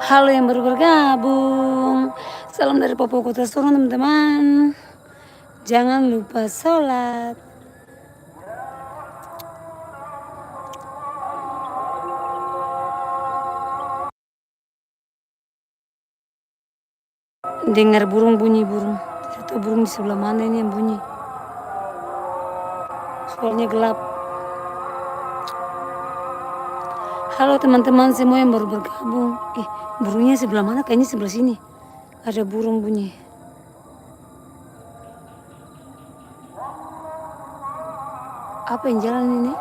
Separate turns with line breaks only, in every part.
Halo yang baru bergabung, salam dari Papua Kota Sorong teman-teman. Jangan lupa sholat. Dengar burung bunyi burung. Tidak tahu burung di sebelah mana ini yang bunyi. Soalnya gelap. Halo teman-teman semua yang baru bergabung. Burungnya sebelah mana? Kayaknya sebelah sini. Ada burung bunyi. Apa yang jalan ini?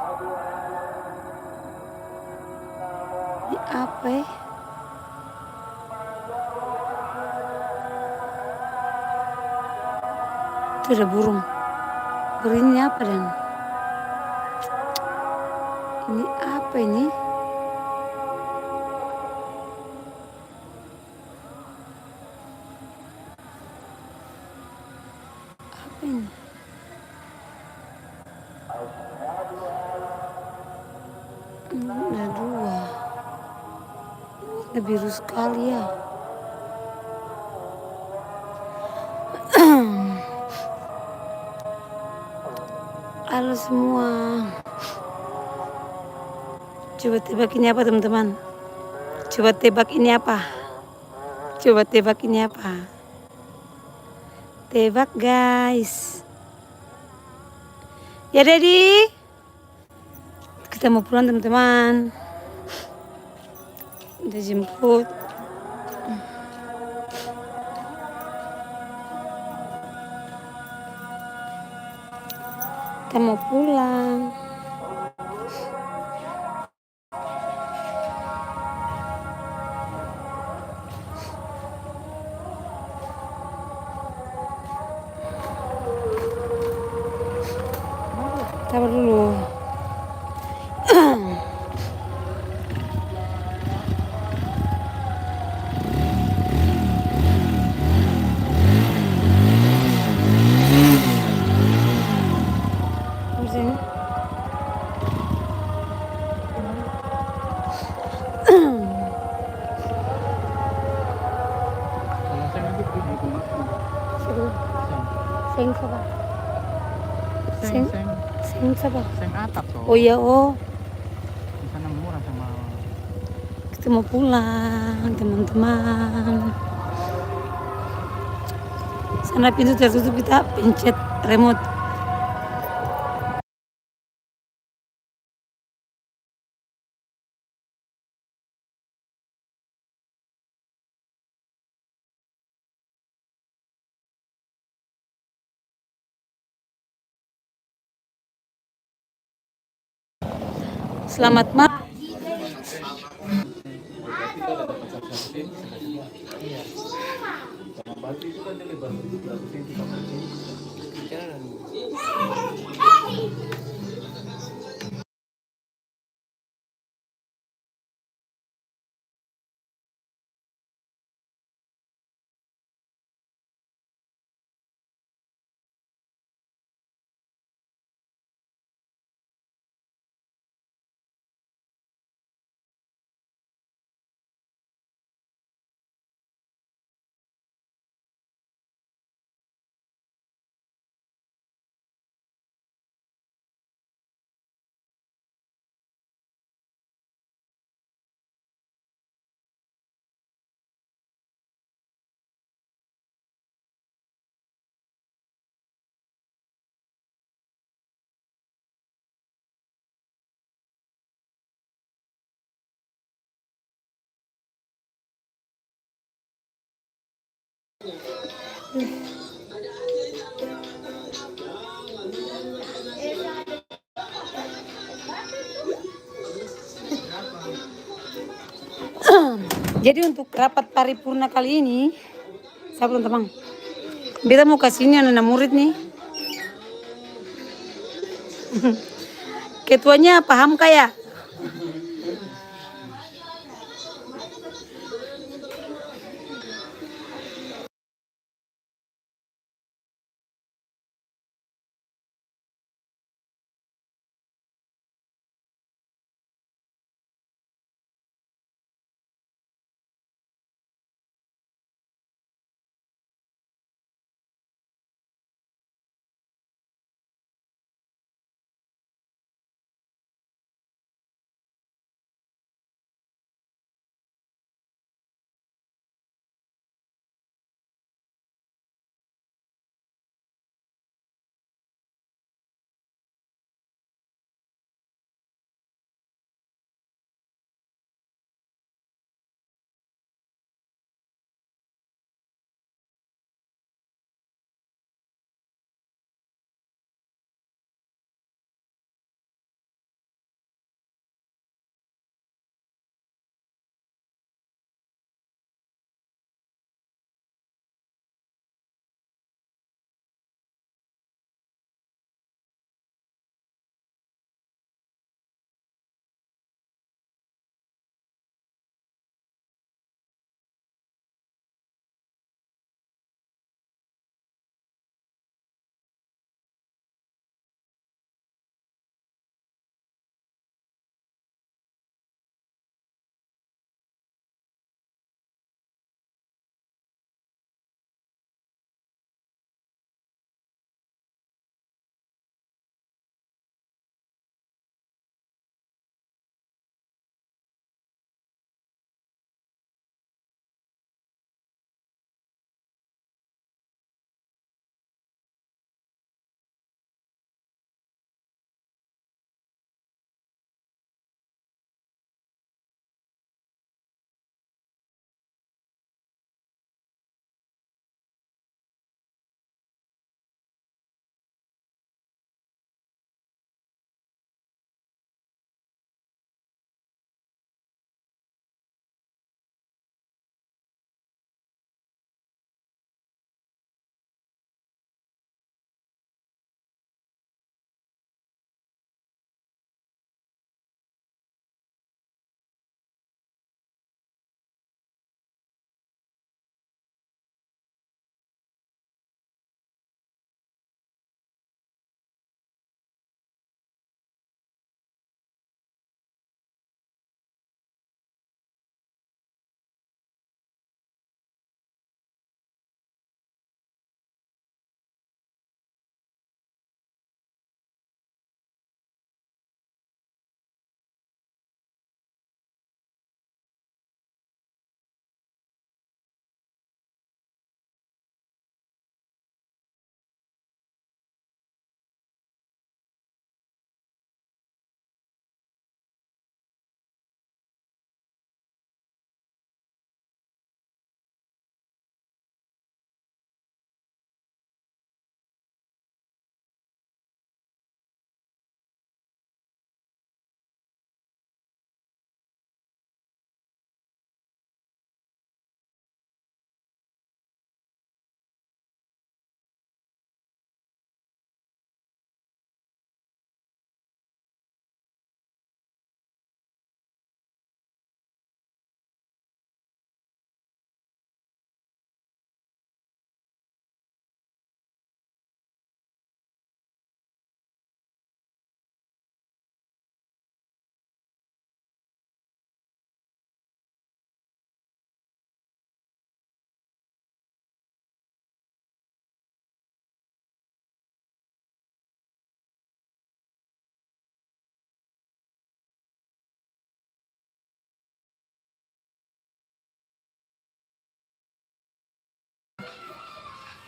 Ini apa ya? Itu ada burung. Burung ini apa dan? Ini apa ini? Apa ini? Ada dua. Ini biru sekali ya. Halo semua. Coba tebak ini apa teman-teman? Coba tebak ini apa? Coba tebak ini apa? Tebak guys. Ya Dedi. Kita mau pulang teman-teman. Udah jemput. Kita mau pulang. Sabar dulu. Seng sabar. Seng sabar.
Seng atap tuh.
Oh iya oh.
Di sana murah sama.
Kita mau pulang teman-teman. Sana pintu tertutup, kita pencet remote. Selamat malam. Jadi untuk rapat paripurna kali ini, sabar teman, beta mau kasih ini anak murid nih. Ketuanya paham kayak?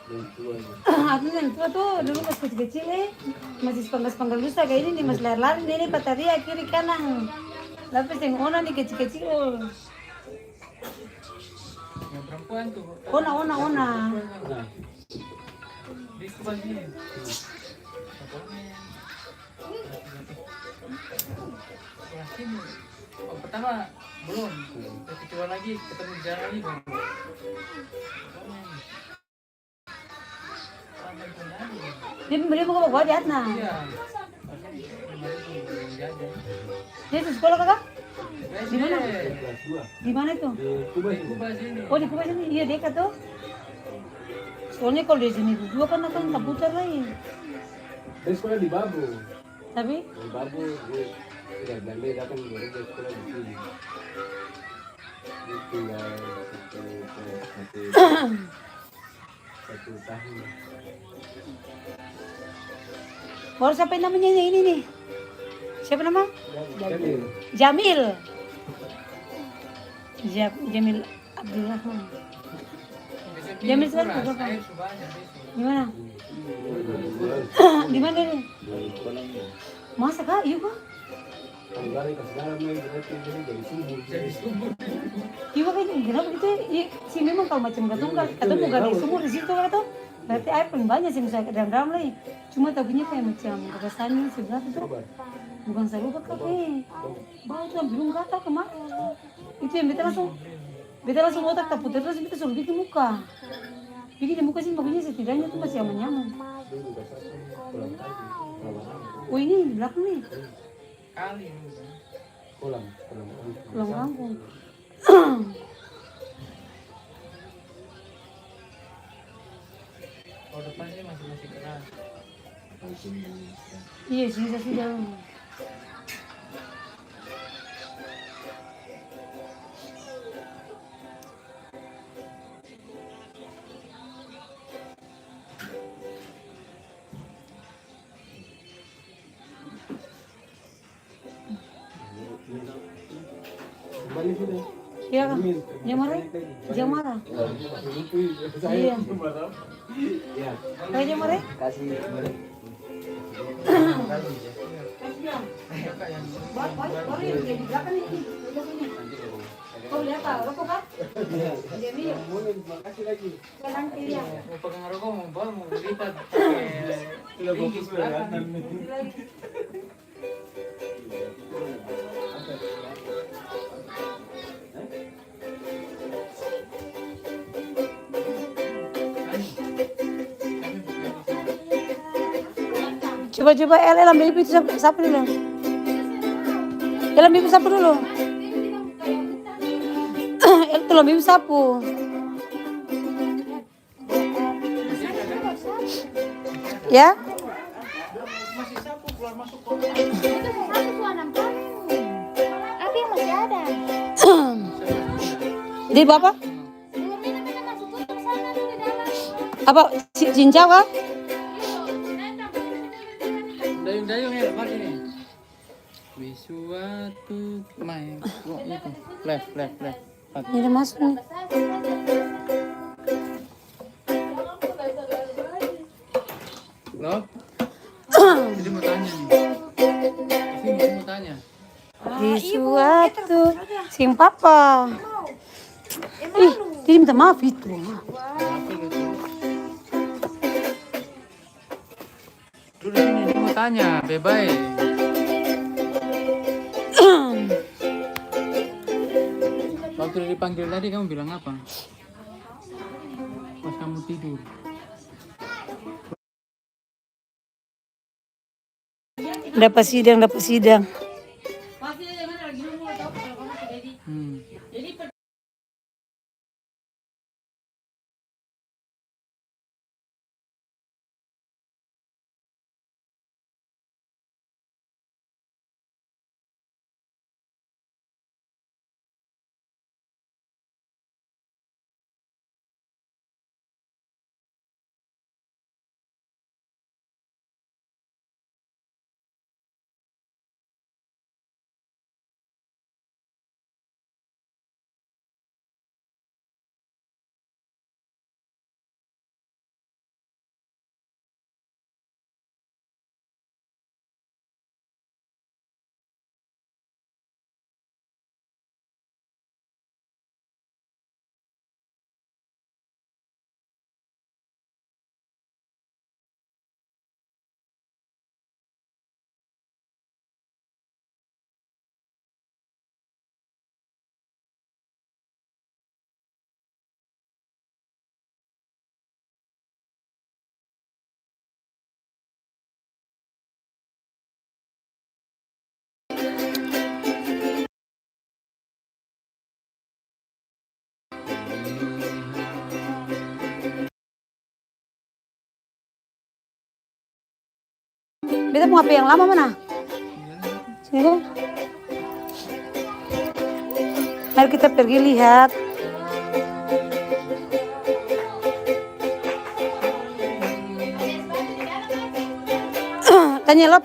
Aku yang tua tuh dulu pas kecil-kecil masih sepanggal-sepanggal lusa kayak ini nih, mas lari-lari nih pataria kiri kanan. Tapi yang ona nih kecil-kecil.
Yang perempuan tuh.
Ona.
Di sebelah sini. Sebelah sini. Oh, pertama belum. Kedua lagi ketemu di jalan lagi baru.
Dia mau ke bawah di Atna.
Iya.
Dia di sekolah kakak?
Di mana?
Di mana itu?
Kuba sini.
Oh di Kuba sini, iya dekat tuh. Soalnya kalau di sini dua kan akan komputer lagi.
Dia sekolah di Babu.
Tapi
Di Babu dia dan dia datang dari dia sekolah di sini. Dia tinggal satu tahun.
baru siapa namanya ini nih? Siapa nama?
Jadi
Jamil. Jamil Abdurrahman. Jamil sekarang berapa? Di mana? Di mana nih? Masa kak? Iya kak?
kalau lari ke segala main berarti jadi sumur.
Iya kak, kenapa gitu? Iya, sih memang kalau macam katong mau gali sumur di situ kak tuh. Berarti air paling banyak sih misalnya dalam lagi. Cuma tahunya kayak macam kesannya sebelah itu bukan salubat kak bau tuh belum kata kemarin. Itu yang beta langsung otak tak putar terus beta suruh bikin muka. Bikin di muka sih makanya setidaknya tuh masih aman-nyaman. Oh ini di belakang nih.
Kali.
Pulang.
Pulang kampung.
Kalau depan sih masih keras.
Iya sudah.
Kembali sudah.
Iya kan? Jangan marah. Iya.
Ya.
Kayak jangan marah.
Kasih balik.
Baru yang di belakang ini. Kau lihat tak? Rokok kan? Jadi
Makasih lagi.
kanan kiri ya.
Mau pegang rokok mau bawa mau lipat pakai ringkis belakang.
Coba El ambil itu sapu dulu. El ambil itu sapu dulu. El tuh ambil sapu. Ya?
Apa yang masih ada?
Di bapak? Apa cincau kah?
Dayung ya depan ini. Wisuatu main. Oh, itu. Left.
Ini udah masuk nih.
Loh? Jadi mau tanya nih. Sini mau tanya.
Di suatu sing papa. Dia minta maaf itu.
Dulu sini dia mau tanya, bebay. Waktu dipanggil tadi kamu bilang apa? Pas kamu tidur.
Dapat sidang. Beta mau HP yang lama mana? Sini deh. Mari kita pergi lihat. Tanya Lop.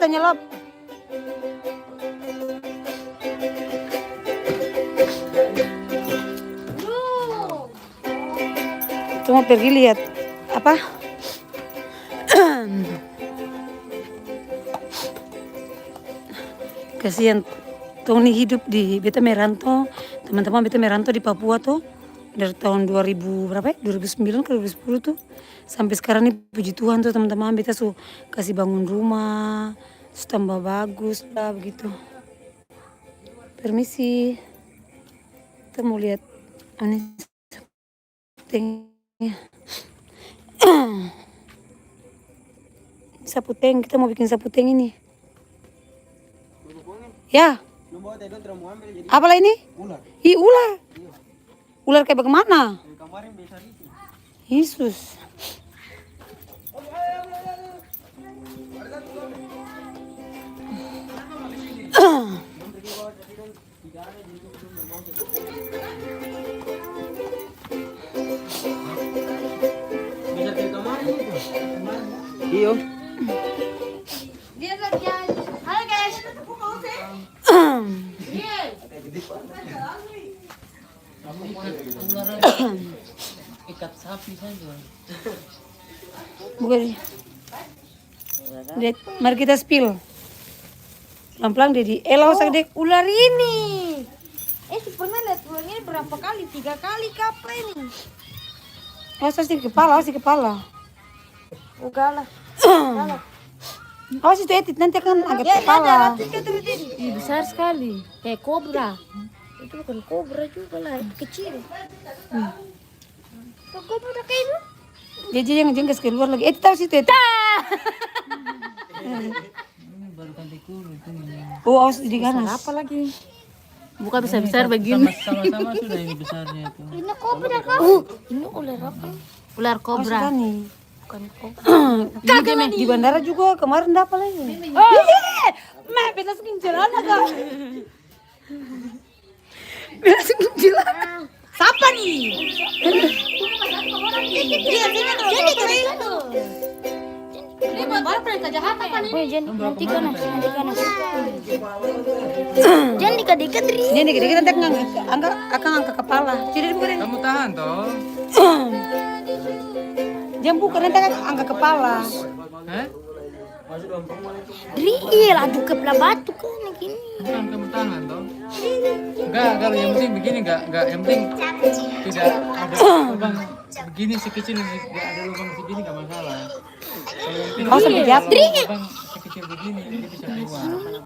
Kita mau pergi lihat apa? Kasihan Tong nih hidup di beta merantau, teman-teman beta merantau di Papua tuh dari tahun 2000 berapa ya? 2009 ke 2010 tuh sampai sekarang nih puji Tuhan tuh teman-teman beta su kasih bangun rumah, su tambah bagus lah begitu. Permisi, kita mau lihat ini saputengnya. Saputeng, kita mau bikin saputeng ini. Ya. Apalah ini? Ular. Ih, ular. Ular kayak bagaimana? Yesus.
Iyo.
Dia latihan. Halo guys.
Ular ikat sapi saja.
Bukan. Dek, mari kita spill. Pelan-pelan Dedi. Elo dek.
Ular ini. Pernah lihat ular ini berapa kali? 3 kali apa ini?
Awas di kepala.
Ugalah.
Awas itu Etit, nanti akan agak kepala.
Ih, besar sekali. Kayak kobra. Itu bukan kobra juga lah, itu kecil. Kok kobra kayak itu?
Dia yang jengkas keluar lagi. Etit tahu situ Etit.
Ini baru ganti kulit ini.
Oh, awas di ganas.
Apa lagi? Bukan besar-besar begini.
Sama-sama sudah ini besarnya itu.
Ini kobra kan? Ini ular apa? Ular kobra.
Sudah nih.
Bukan kobra.
Di bandara juga kemarin dapat lagi. Mah, beta sekincir anak kak. Beta sekincir anak. Siapa nih?
Nanti ganas. Jangan dikat-dikat Ri.
Ini dikit-dikit nanti akan angkat kepala. Jadi bukan ini.
Kamu tahan toh?
Jangan buka nanti akan angkat kepala.
Hah?
Ri, iya aduh kepala batu kan gini.
Bukan kamu tahan toh? Enggak, kalau yang penting begini enggak yang penting tidak ada lubang begini sekecil enggak ada lubang segini enggak masalah. Kalau yang penting
Kau sampai jatuh.
lubang sekecil begini dia bisa keluar.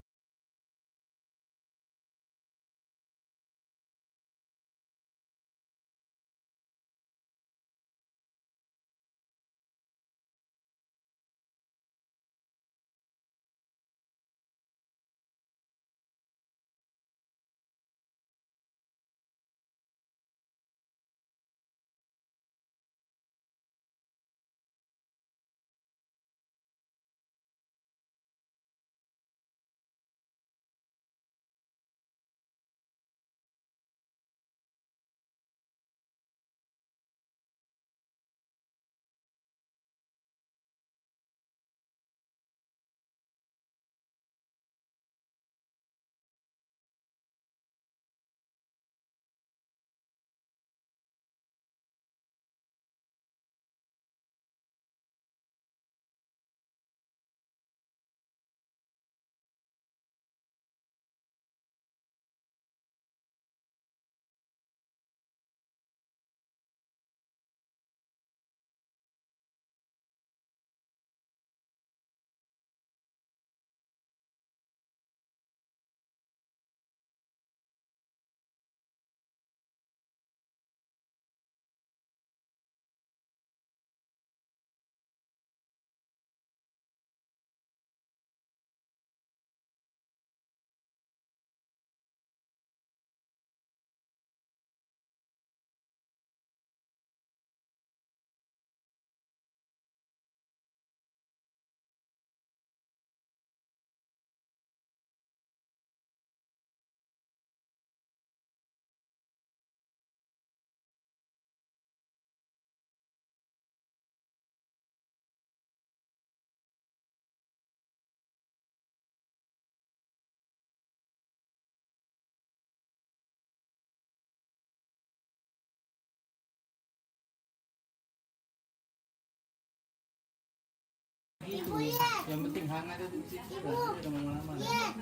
Yang penting hangat itu di situ. Udah lama-lama.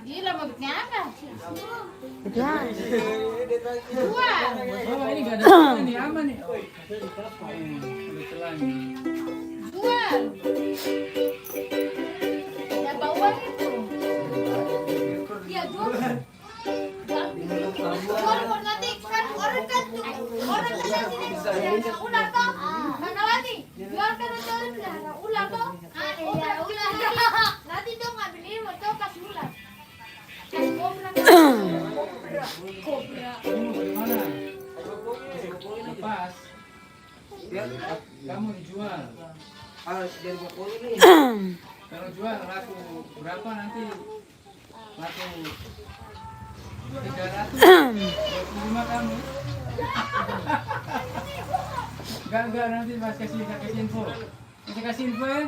Gila babitnya apa?
Ya.
Oh, ini enggak ada celah nih, aman nih. Ada celah nih.
Jual. Ya bawah itu. Iya jual. Jual kok nanti kan orang kan nanti ular toh. Mana lagi? Jual kan ada ular toh. Iya ular. Nanti dong ngambil ini mau tahu kasih ular. Kasih kobra. Kobra.
Kamu mau bagaimana? Lepas. Kamu dijual. Kalau jual laku berapa nanti? Laku 325 kamu. Enggak nanti pas kasih info. Kasih info ya.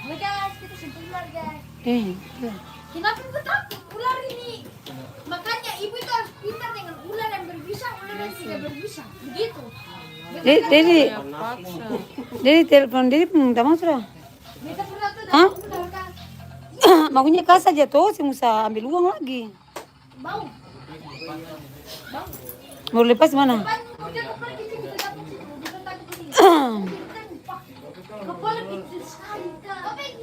Oke guys, kita simpul ular guys.
Ya.
Kenapa ibu takut ular ini? Makanya ibu itu harus pintar dengan ular yang berbisa, ular yang tidak berbisa. Begitu.
Jadi telepon Dedi minta maaf sudah.
Kita pernah tuh
Hah?
ular kan.
Makanya kas aja tuh, si Musa ambil uang lagi.
Bau. Bau.
Mau lepas di mana?
Udah pergi kita dapat situ, kita takut ini. Kepala kecil sekali kak.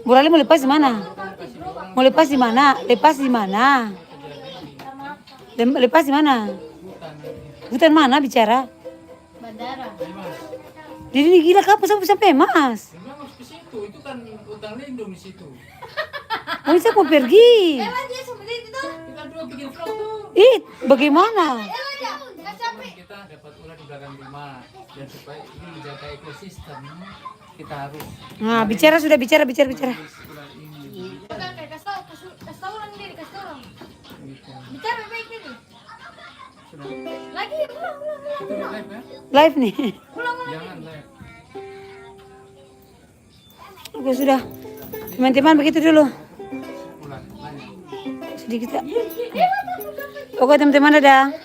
Bu Rali mau lepas di mana? Mau lepas di mana? Lepas di mana? Lepas di mana? Hutan mana bicara?
Bandara.
Jadi ini gila kapan sampai Mas?
Memang harus ke situ, itu kan hutan lindung di situ.
Oh, saya mau pergi.
Emang dia seperti itu?
Kita dua bikin vlog tuh.
Bagaimana?
Emang dia nggak capek.
Kita dapat ular di belakang rumah dan supaya ini menjaga ekosistem kita harus
Nah, sudah bicara.
ular ini.
Bukan kayak kasih tahu orang diri, kasih tahu orang.
Gitu.
Bicara baik ini.
Sudah.
Lagi ulang.
Itu udah live ya?
Live nih.
Jangan live.
Oke, sudah. Teman-teman begitu dulu.
Ular banyak.
Sedikit. Oke, teman-teman dadah.